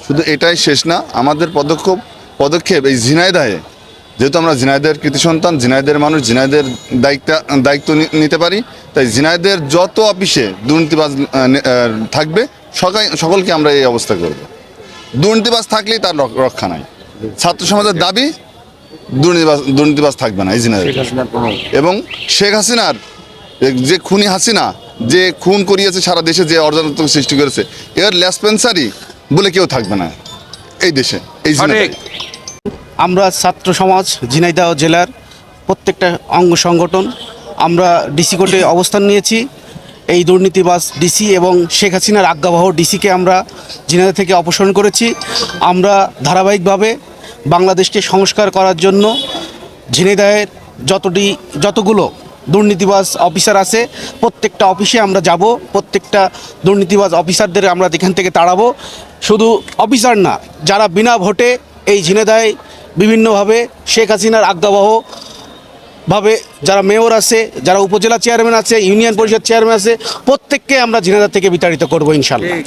শুধু এটাই শেষ না, আমাদের পদক্ষেপ এই ঝিনাইদহে, যেহেতু আমরা ঝিনাইদহের কৃতি সন্তান, ঝিনাইদহের মানুষ, ঝিনাইদহের দায়িত্ব নিতে পারি, তাই ঝিনাইদহের যত অফিসে দুর্নীতিবাজ থাকবে সকলকে আমরা এই অবস্থা করব। দুর্নীতিবাজ থাকলেই তার রক্ষা নাই। ছাত্র সমাজের দাবি দুর্নীতিবাজ থাকবে না এই ঝিনাইদহে। এবং শেখ হাসিনার যে খুনি হাসিনা যে খুন করিয়েছে, সারা দেশে যে অরাজকতা সৃষ্টি করেছে, এর লেসপেন্সারি বলে কেউ থাকবে না এই দেশে, এই ঝিনাইদহে। আমরা ছাত্র সমাজ ঝিনাইদহ জেলার প্রত্যেকটা অঙ্গ সংগঠন আমরা ডিসি কোর্টে অবস্থান নিয়েছি। এই দুর্নীতিবাজ ডিসি এবং শেখ হাসিনার আজ্ঞাবহ ডিসিকে আমরা ঝিনাইদহ থেকে অপসারণ করেছি। আমরা ধারাবাহিকভাবে বাংলাদেশকে সংস্কার করার জন্য ঝিনাইদহের যতগুলো দুর্নীতিবাজ অফিসার আছে প্রত্যেকটা অফিসে আমরা যাব, প্রত্যেকটা দুর্নীতিবাজ অফিসারদের আমরা এখান থেকে তাড়াবো। শুধু অফিসার না, যারা বিনা ভোটে এই ঝিনাইদহে বিভিন্নভাবে শেখ হাসিনার আজ্ঞাবহভাবে যারা মেয়র আছে, যারা উপজেলা চেয়ারম্যান আছে, ইউনিয়ন পরিষদ চেয়ারম্যান আছে, প্রত্যেককে আমরা ঝিনাইদহ থেকে বিতাড়িত করবো ইনশাল্লাহ।